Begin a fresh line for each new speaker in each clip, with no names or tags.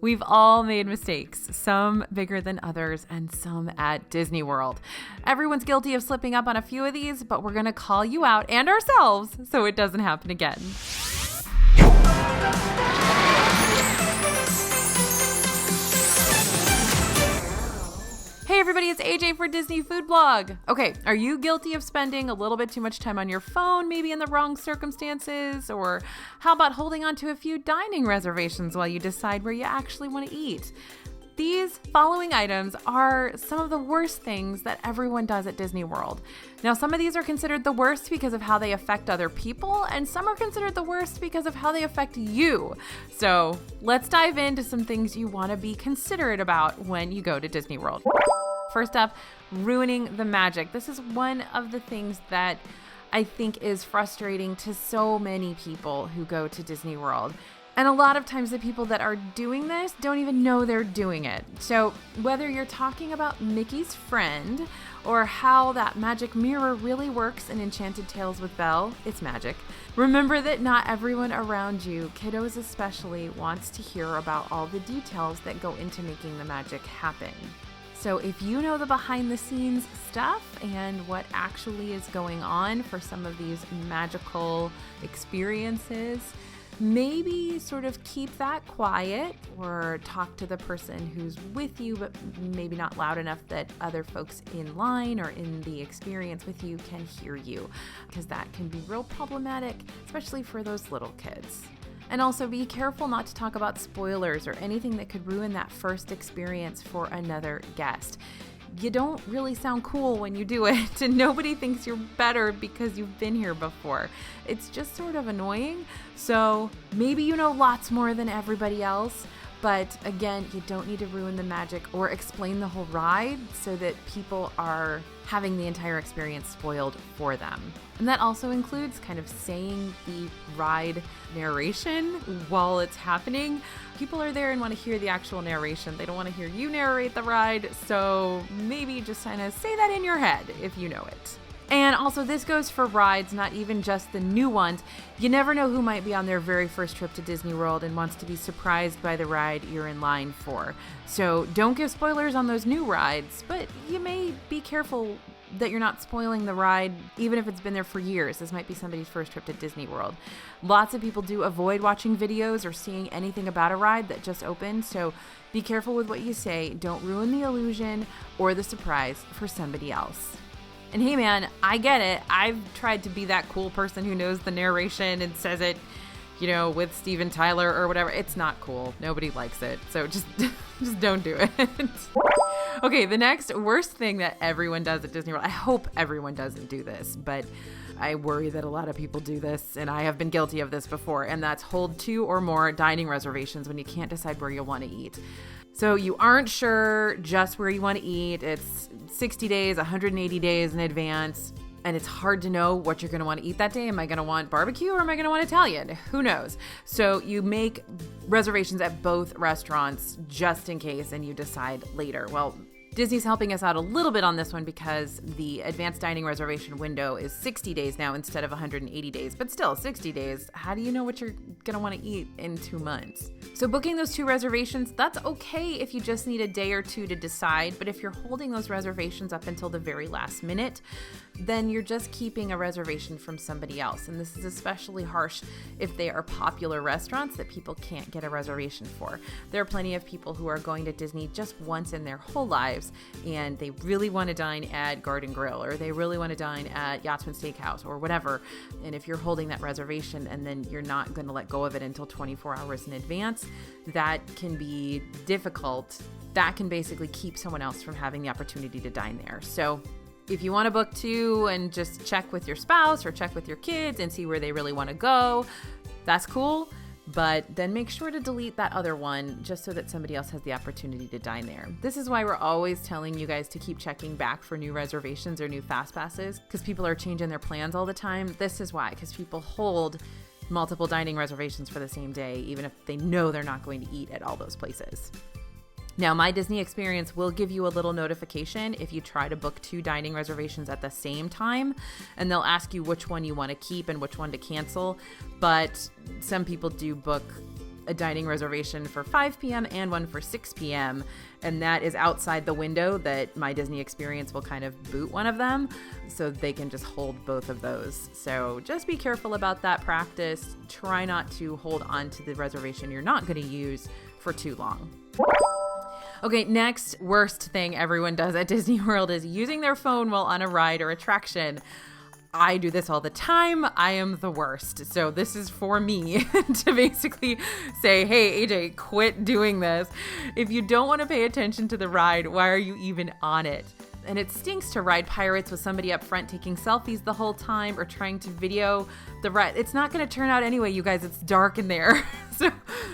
We've all made mistakes, some bigger than others, and some at Disney World. Everyone's guilty of slipping up on a few of these, but we're going to call you out and ourselves so it doesn't happen again. Hey everybody, it's AJ for Disney Food Blog. Okay, are you guilty of spending a little bit too much time on your phone, maybe in the wrong circumstances? Or how about holding on to a few dining reservations while you decide where you actually want to eat? These following items are some of the worst things that everyone does at Disney World. Now, some of these are considered the worst because of how they affect other people, and some are considered the worst because of how they affect you. So let's dive into some things you want to be considerate about when you go to Disney World. First up, ruining the magic. This is one of the things that I think is frustrating to so many people who go to Disney World. And a lot of times the people that are doing this don't even know they're doing it. So whether you're talking about Mickey's friend or how that magic mirror really works in Enchanted Tales with Belle, it's magic. Remember that not everyone around you, kiddos especially, wants to hear about all the details that go into making the magic happen. So if you know the behind the scenes stuff and what actually is going on for some of these magical experiences, maybe sort of keep that quiet or talk to the person who's with you, but maybe not loud enough that other folks in line or in the experience with you can hear you, because that can be real problematic, especially for those little kids. And also be careful not to talk about spoilers or anything that could ruin that first experience for another guest. You don't really sound cool when you do it, and nobody thinks you're better because you've been here before. It's just sort of annoying. So maybe you know lots more than everybody else, but again, you don't need to ruin the magic or explain the whole ride so that people are having the entire experience spoiled for them. And that also includes kind of saying the ride narration while it's happening. People are there and want to hear the actual narration. They don't want to hear you narrate the ride, so maybe just kind of say that in your head if you know it. And also, this goes for rides, not even just the new ones. You never know who might be on their very first trip to Disney World and wants to be surprised by the ride you're in line for. So don't give spoilers on those new rides, but you may be careful that you're not spoiling the ride, even if it's been there for years. This might be somebody's first trip to Disney World. Lots of people do avoid watching videos or seeing anything about a ride that just opened, so be careful with what you say. Don't ruin the illusion or the surprise for somebody else. And hey man, I get it. I've tried to be that cool person who knows the narration and says it, with Steven Tyler or whatever. It's not cool. Nobody likes it. So just don't do it. Okay, the next worst thing that everyone does at Disney World. I hope everyone doesn't do this, but I worry that a lot of people do this, and I have been guilty of this before, and that's hold 2 or more dining reservations when you can't decide where you want to eat. So you aren't sure just where you want to eat. It's 60 days, 180 days in advance, and it's hard to know what you're going to want to eat that day. Am I going to want barbecue or am I going to want Italian? Who knows? So you make reservations at both restaurants just in case, and you decide later. Well, Disney's helping us out a little bit on this one because the advanced dining reservation window is 60 days now instead of 180 days, but still 60 days. How do you know what you're going to want to eat in 2 months? So booking those 2 reservations, that's okay if you just need a day or 2 to decide, but if you're holding those reservations up until the very last minute, then you're just keeping a reservation from somebody else. And this is especially harsh if they are popular restaurants that people can't get a reservation for. There are plenty of people who are going to Disney just once in their whole lives, and they really want to dine at Garden Grill, or they really want to dine at Yachtsman Steakhouse or whatever. And if you're holding that reservation and then you're not going to let go of it until 24 hours in advance, that can be difficult. That can basically keep someone else from having the opportunity to dine there. So if you want to book 2 and just check with your spouse or check with your kids and see where they really want to go, that's cool. But then make sure to delete that other one just so that somebody else has the opportunity to dine there. This is why we're always telling you guys to keep checking back for new reservations or new fast passes, because people are changing their plans all the time. This is why, because people hold multiple dining reservations for the same day, even if they know they're not going to eat at all those places. Now, My Disney Experience will give you a little notification if you try to book 2 dining reservations at the same time, and they'll ask you which one you want to keep and which one to cancel. But some people do book a dining reservation for 5 p.m. and one for 6 p.m. And that is outside the window that my Disney experience will kind of boot one of them, so they can just hold both of those. So just be careful about that practice. Try not to hold on to the reservation you're not going to use for too long. Okay, next worst thing everyone does at Disney World is using their phone while on a ride or attraction. I do this all the time. I am the worst. So this is for me to basically say, hey, AJ, quit doing this. If you don't want to pay attention to the ride, why are you even on it? And it stinks to ride pirates with somebody up front taking selfies the whole time or trying to video the ride. It's not going to turn out anyway, you guys. It's dark in there.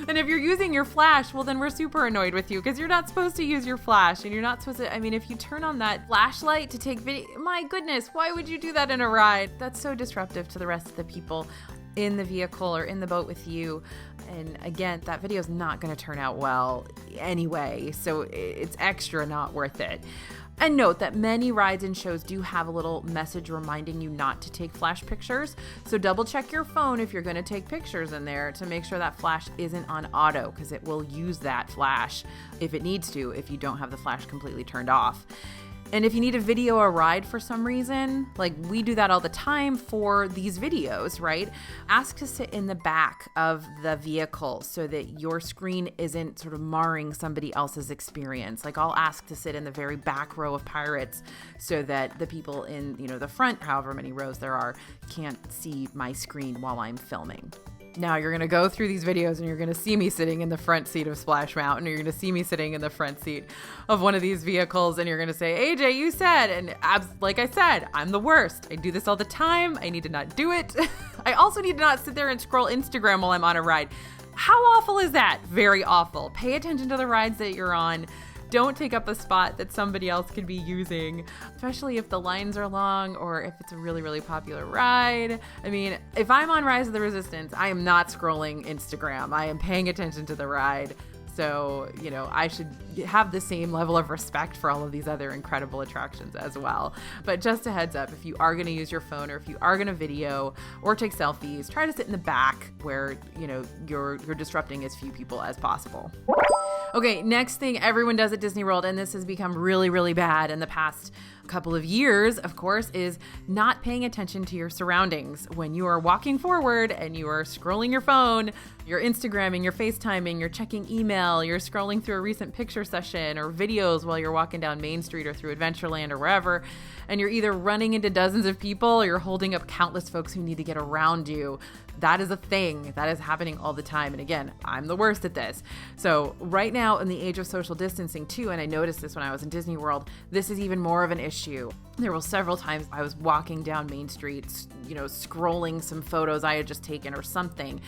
And if you're using your flash, well, then we're super annoyed with you because you're not supposed to use your flash and you're not supposed to. I mean, if you turn on that flashlight to take video, my goodness, why would you do that in a ride? That's so disruptive to the rest of the people in the vehicle or in the boat with you. And again, that video is not going to turn out well anyway. So it's extra not worth it. And note that many rides and shows do have a little message reminding you not to take flash pictures. So double check your phone if you're going to take pictures in there to make sure that flash isn't on auto, because it will use that flash if it needs to, if you don't have the flash completely turned off. And if you need to video a ride for some reason, like we do that all the time for these videos, right? Ask to sit in the back of the vehicle so that your screen isn't sort of marring somebody else's experience. Like I'll ask to sit in the very back row of Pirates so that the people in, the front, however many rows there are, can't see my screen while I'm filming. Now you're going to go through these videos and you're going to see me sitting in the front seat of Splash Mountain, or you're going to see me sitting in the front seat of one of these vehicles, and you're going to say, AJ, you said, and like I said, I'm the worst. I do this all the time. I need to not do it. I also need to not sit there and scroll Instagram while I'm on a ride. How awful is that? Very awful. Pay attention to the rides that you're on. Don't take up a spot that somebody else could be using, especially if the lines are long or if it's a really, really popular ride. I mean, if I'm on Rise of the Resistance, I am not scrolling Instagram. I am paying attention to the ride. So, I should have the same level of respect for all of these other incredible attractions as well. But just a heads up, if you are going to use your phone or if you are going to video or take selfies, try to sit in the back where, you're disrupting as few people as possible. Okay, next thing everyone does at Disney World, and this has become really, really bad in the past couple of years, of course, is not paying attention to your surroundings. When you are walking forward and you are scrolling your phone, you're Instagramming, you're FaceTiming, you're checking email, you're scrolling through a recent picture session or videos while you're walking down Main Street or through Adventureland or wherever, and you're either running into dozens of people or you're holding up countless folks who need to get around you. That is a thing that is happening all the time. And again, I'm the worst at this. So right now in the age of social distancing too, and I noticed this when I was in Disney World, this is even more of an issue. There were several times I was walking down Main Street, scrolling some photos I had just taken or something,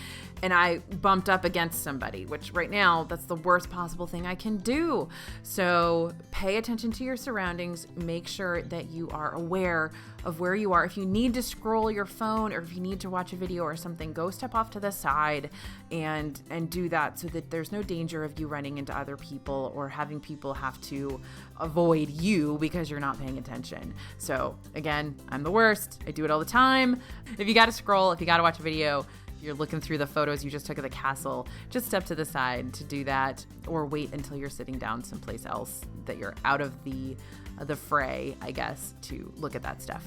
and I bumped up against somebody, which right now, that's the worst possible thing I can do. So pay attention to your surroundings. Make sure that you are aware of where you are. If you need to scroll your phone or if you need to watch a video or something, go step off to the side and do that so that there's no danger of you running into other people or having people have to avoid you because you're not paying attention. So again, I'm the worst. I do it all the time. If you got to scroll, if you got to watch a video, you're looking through the photos you just took of the castle, just step to the side to do that, or wait until you're sitting down someplace else that you're out of the fray, I guess, to look at that stuff.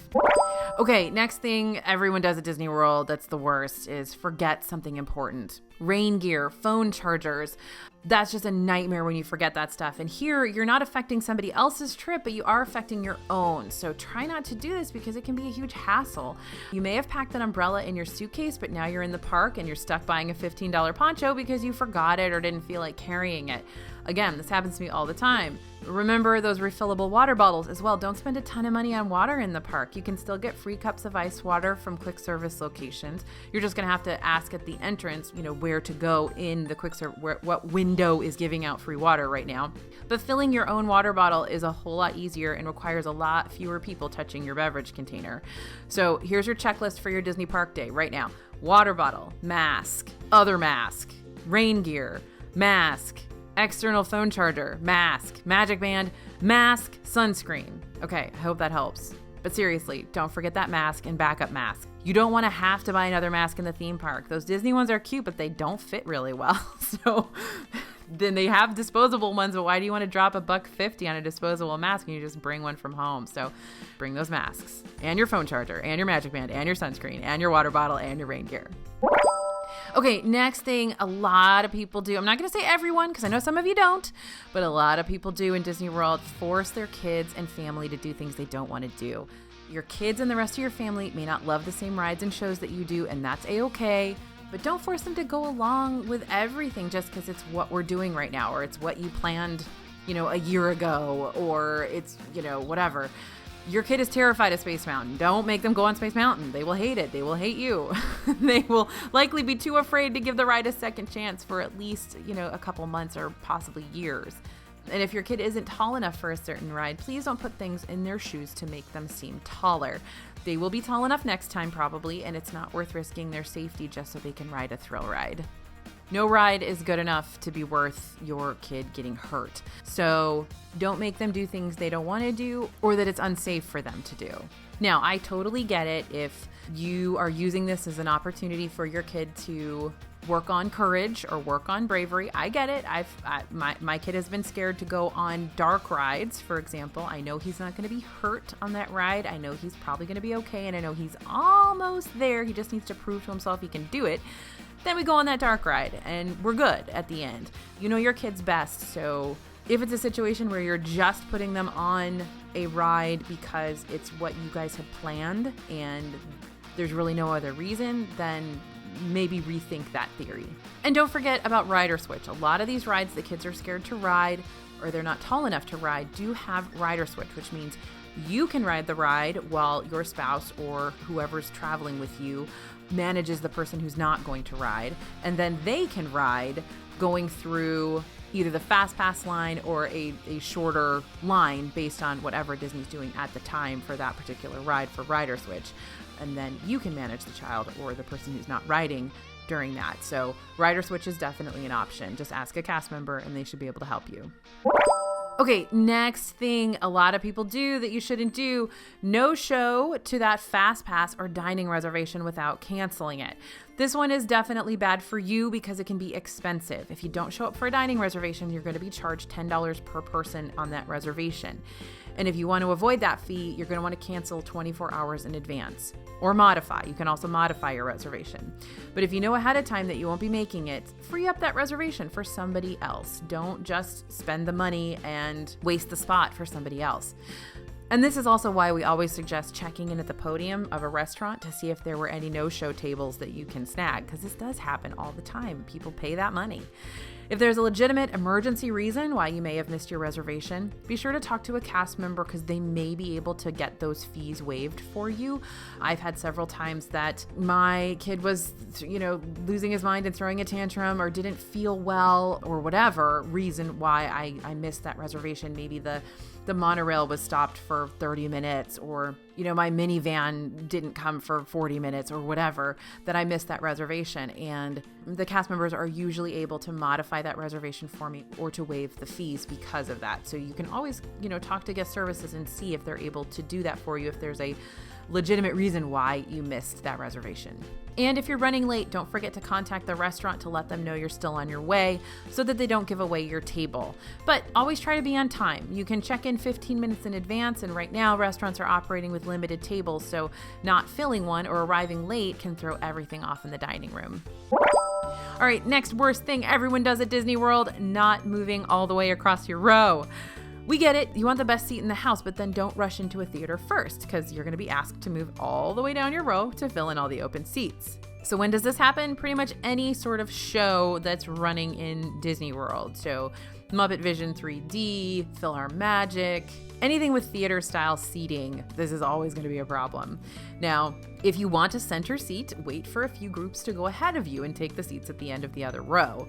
Okay, next thing everyone does at Disney World that's the worst is forget something important. Rain gear, phone chargers. That's just a nightmare when you forget that stuff. And here, you're not affecting somebody else's trip, but you are affecting your own. So try not to do this because it can be a huge hassle. You may have packed an umbrella in your suitcase, but now you're in the park and you're stuck buying a $15 poncho because you forgot it or didn't feel like carrying it. Again, this happens to me all the time. Remember those refillable water bottles as well. Don't spend a ton of money on water in the park. You can still get free cups of ice water from quick service locations. You're just going to have to ask at the entrance, where to go in the quick service, what window is giving out free water right now. But filling your own water bottle is a whole lot easier and requires a lot fewer people touching your beverage container. So here's your checklist for your Disney Park day right now. Water bottle, mask, other mask, rain gear, mask, external phone charger, mask, magic band, mask, sunscreen. Okay, I hope that helps. But seriously, don't forget that mask and backup mask. You don't want to have to buy another mask in the theme park. Those Disney ones are cute, but they don't fit really well. So then they have disposable ones, but why do you want to drop $150 on a disposable mask and you just bring one from home? So bring those masks and your phone charger and your Magic Band and your sunscreen and your water bottle and your rain gear. Okay, next thing a lot of people do, I'm not going to say everyone because I know some of you don't, but a lot of people do in Disney World, force their kids and family to do things they don't want to do. Your kids and the rest of your family may not love the same rides and shows that you do, and that's a-okay, but don't force them to go along with everything just because it's what we're doing right now, or it's what you planned, a year ago, or it's, whatever. Your kid is terrified of Space Mountain. Don't make them go on Space Mountain. They will hate it. They will hate you. They will likely be too afraid to give the ride a second chance for at least, a couple months or possibly years. And if your kid isn't tall enough for a certain ride, please don't put things in their shoes to make them seem taller. They will be tall enough next time probably, and it's not worth risking their safety just so they can ride a thrill ride. No ride is good enough to be worth your kid getting hurt. So don't make them do things they don't want to do or that it's unsafe for them to do. Now, I totally get it if you are using this as an opportunity for your kid to work on courage or work on bravery. I get it. My kid has been scared to go on dark rides, for example. I know he's not going to be hurt on that ride. I know he's probably going to be okay, and I know he's almost there. He just needs to prove to himself he can do it. Then we go on that dark ride, and we're good at the end. You know your kid's best, so if it's a situation where you're just putting them on a ride because it's what you guys had planned and there's really no other reason, then maybe rethink that theory. And don't forget about rider switch. A lot of these rides the kids are scared to ride or they're not tall enough to ride do have rider switch, which means you can ride the ride while your spouse or whoever's traveling with you manages the person who's not going to ride, and then they can ride going through either the fast pass line or a shorter line based on whatever Disney's doing at the time for that particular ride for rider switch. And then you can manage the child or the person who's not riding during that. So rider switch is definitely an option. Just ask a cast member and they should be able to help you. Okay, next thing a lot of people do that you shouldn't do, no show to that fast pass or dining reservation without canceling it. This one is definitely bad for you because it can be expensive. If you don't show up for a dining reservation, you're going to be charged $10 per person on that reservation. And if you want to avoid that fee, you're going to want to cancel 24 hours in advance or modify. You can also modify your reservation. But if you know ahead of time that you won't be making it, free up that reservation for somebody else. Don't just spend the money and waste the spot for somebody else. And this is also why we always suggest checking in at the podium of a restaurant to see if there were any no-show tables that you can snag, because this does happen all the time. People pay that money. If there's a legitimate emergency reason why you may have missed your reservation, be sure to talk to a cast member because they may be able to get those fees waived for you. I've had several times that my kid was, losing his mind and throwing a tantrum or didn't feel well or whatever reason why I missed that reservation. Maybe the monorail was stopped for 30 minutes or, my minivan didn't come for 40 minutes or whatever, that I missed that reservation. And the cast members are usually able to modify that reservation for me or to waive the fees because of that. So you can always, talk to guest services and see if they're able to do that for you if there's a legitimate reason why you missed that reservation. And if you're running late, don't forget to contact the restaurant to let them know you're still on your way so that they don't give away your table. But always try to be on time. You can check in 15 minutes in advance, and right now restaurants are operating with limited tables, so not filling one or arriving late can throw everything off in the dining room. All right, next worst thing everyone does at Disney World, not moving all the way across your row. We get it. You want the best seat in the house, but then don't rush into a theater first because you're going to be asked to move all the way down your row to fill in all the open seats. So when does this happen? Pretty much any sort of show that's running in Disney World. So Muppet Vision 3D, PhilharMagic, anything with theater style seating, this is always going to be a problem. Now, if you want a center seat, wait for a few groups to go ahead of you and take the seats at the end of the other row.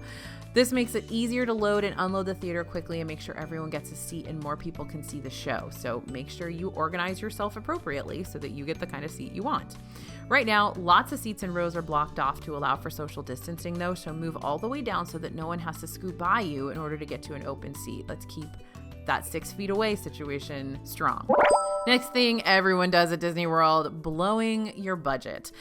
This makes it easier to load and unload the theater quickly and make sure everyone gets a seat and more people can see the show. So make sure you organize yourself appropriately so that you get the kind of seat you want. Right now, lots of seats and rows are blocked off to allow for social distancing though, so move all the way down so that no one has to scoot by you in order to get to an open seat. Let's keep that 6 feet away situation strong. Next thing everyone does at Disney World, blowing your budget.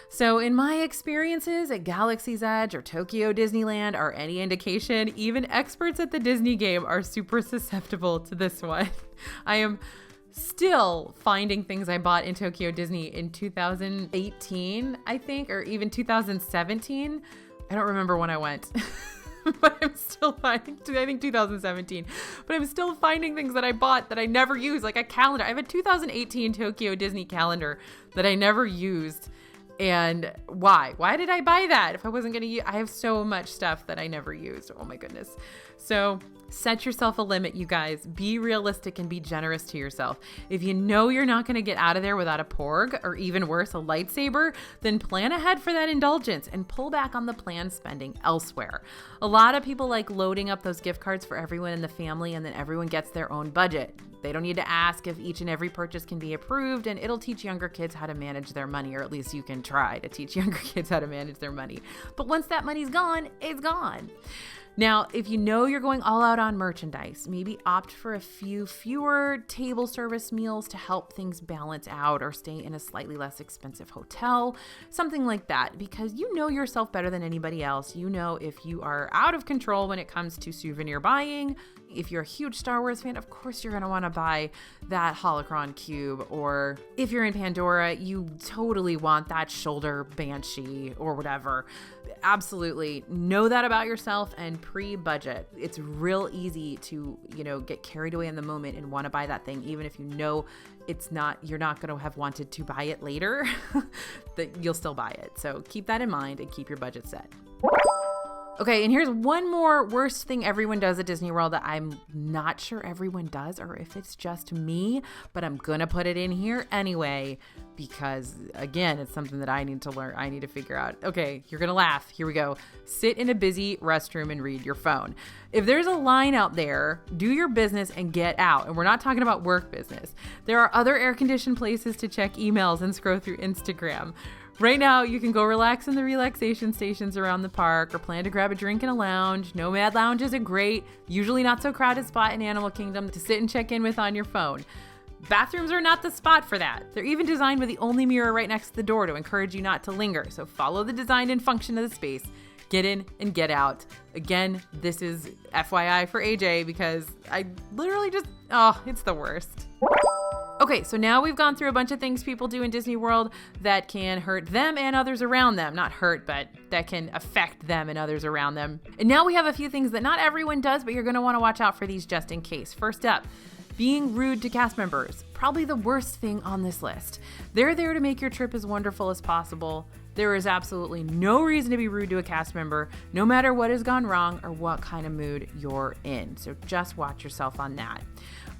So in my experiences at Galaxy's Edge or Tokyo Disneyland are any indication, even experts at the Disney game are super susceptible to this one. I am still finding things I bought in Tokyo Disney in 2018, I think, or even 2017. I don't remember when I went. But I'm still finding, I think 2017, but I'm still finding things that I bought that I never used, like a calendar. I have a 2018 Tokyo Disney calendar that I never used. And why? Why did I buy that if I wasn't going to use? I have so much stuff that I never used. Oh my goodness. So set yourself a limit, you guys. Be realistic and be generous to yourself. If you know you're not going to get out of there without a porg or even worse, a lightsaber, then plan ahead for that indulgence and pull back on the planned spending elsewhere. A lot of people like loading up those gift cards for everyone in the family and then everyone gets their own budget. They don't need to ask if each and every purchase can be approved, and it'll teach younger kids how to manage their money, or at least you can try to teach younger kids how to manage their money. But once that money's gone, it's gone. Now, if you know you're going all out on merchandise, maybe opt for a few fewer table service meals to help things balance out, or stay in a slightly less expensive hotel, something like that, because you know yourself better than anybody else. You know if you are out of control when it comes to souvenir buying. If you're a huge Star Wars fan, of course you're going to want to buy that holocron cube. Or if you're in Pandora, you totally want that shoulder banshee or whatever. Absolutely. Know that about yourself and pre-budget. It's real easy to, get carried away in the moment and want to buy that thing, even if you know you're not going to have wanted to buy it later, that you'll still buy it. So keep that in mind and keep your budget set. Okay, and here's one more worst thing everyone does at Disney World that I'm not sure everyone does, or if it's just me, but I'm going to put it in here anyway, because again, it's something that I need to learn. I need to figure out. Okay, you're going to laugh. Here we go. Sit in a busy restroom and read your phone. If there's a line out there, do your business and get out. And we're not talking about work business. There are other air-conditioned places to check emails and scroll through Instagram. Right now, you can go relax in the relaxation stations around the park, or plan to grab a drink in a lounge. Nomad Lounge is a great, usually not so crowded spot in Animal Kingdom to sit and check in with on your phone. Bathrooms are not the spot for that. They're even designed with the only mirror right next to the door to encourage you not to linger. So follow the design and function of the space. Get in and get out. Again, this is FYI for AJ because I literally it's the worst. Okay, so now we've gone through a bunch of things people do in Disney World that can hurt them and others around them. Not hurt, but that can affect them and others around them. And now we have a few things that not everyone does, but you're going to want to watch out for these just in case. First up, being rude to cast members. Probably the worst thing on this list. They're there to make your trip as wonderful as possible. There is absolutely no reason to be rude to a cast member, no matter what has gone wrong or what kind of mood you're in. So just watch yourself on that.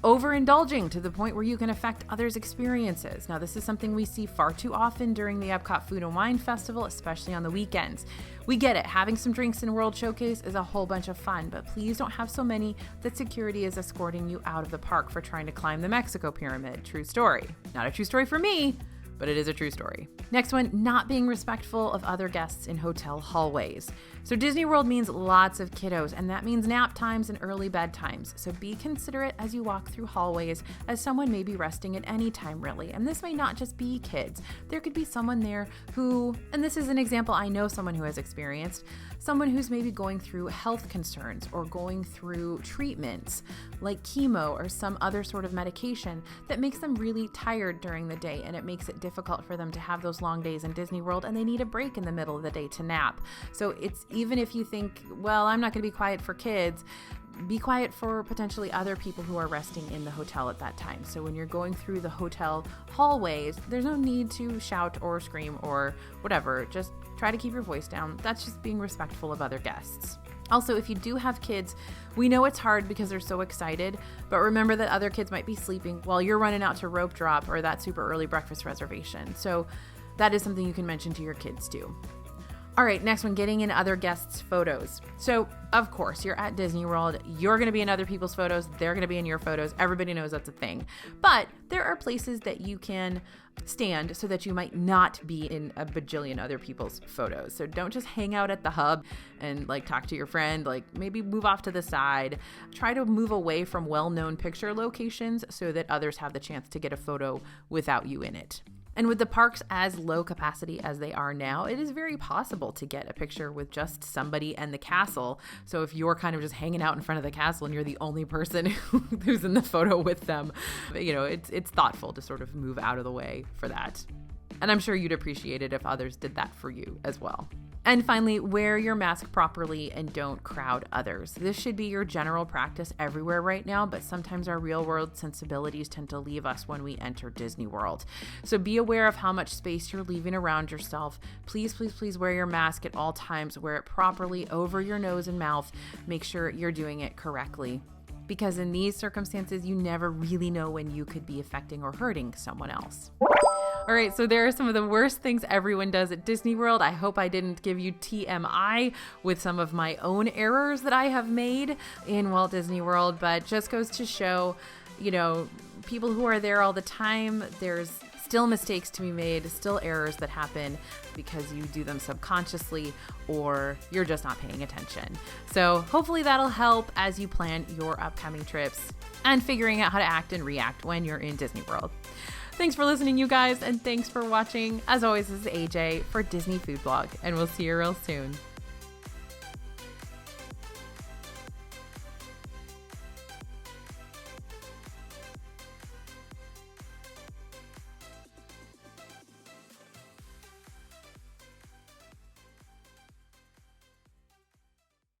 Overindulging to the point where you can affect others' experiences. Now, this is something we see far too often during the Epcot Food and Wine Festival, especially on the weekends. We get it. Having some drinks in World Showcase is a whole bunch of fun, but please don't have so many that security is escorting you out of the park for trying to climb the Mexico Pyramid. True story. Not a true story for me, but it is a true story. Next one, not being respectful of other guests in hotel hallways. So Disney World means lots of kiddos, and that means nap times and early bedtimes. So be considerate as you walk through hallways, as someone may be resting at any time, really. And this may not just be kids. There could be someone there who, and this is an example I know someone who has experienced, someone who's maybe going through health concerns or going through treatments like chemo or some other sort of medication that makes them really tired during the day, and it makes it difficult for them to have those long days in Disney World, and they need a break in the middle of the day to nap. So it's, even if you think, well, I'm not going to be quiet for kids, be quiet for potentially other people who are resting in the hotel at that time. So when you're going through the hotel hallways, there's no need to shout or scream or whatever. Just try to keep your voice down. That's just being respectful of other guests. Also, if you do have kids, we know it's hard because they're so excited, but remember that other kids might be sleeping while you're running out to rope drop or that super early breakfast reservation. So that is something you can mention to your kids too. All right, next one, getting in other guests' photos. So, of course, you're at Disney World. You're going to be in other people's photos. They're going to be in your photos. Everybody knows that's a thing. But there are places that you can stand so that you might not be in a bajillion other people's photos. So don't just hang out at the hub and like talk to your friend, like maybe move off to the side. Try to move away from well-known picture locations so that others have the chance to get a photo without you in it. And with the parks as low capacity as they are now, it is very possible to get a picture with just somebody and the castle. So if you're kind of just hanging out in front of the castle and you're the only person who's in the photo with them, you know, it's thoughtful to sort of move out of the way for that. And I'm sure you'd appreciate it if others did that for you as well. And finally, wear your mask properly and don't crowd others. This should be your general practice everywhere right now, but sometimes our real world sensibilities tend to leave us when we enter Disney World. So be aware of how much space you're leaving around yourself. Please, please, please wear your mask at all times. Wear it properly over your nose and mouth. Make sure you're doing it correctly. Because in these circumstances, you never really know when you could be affecting or hurting someone else. All right, so there are some of the worst things everyone does at Disney World. I hope I didn't give you TMI with some of my own errors that I have made in Walt Disney World, but just goes to show, you know, people who are there all the time, there's still mistakes to be made, still errors that happen because you do them subconsciously or you're just not paying attention. So hopefully that'll help as you plan your upcoming trips and figuring out how to act and react when you're in Disney World. Thanks for listening, you guys, and thanks for watching. As always, this is AJ for Disney Food Blog, and we'll see you real soon.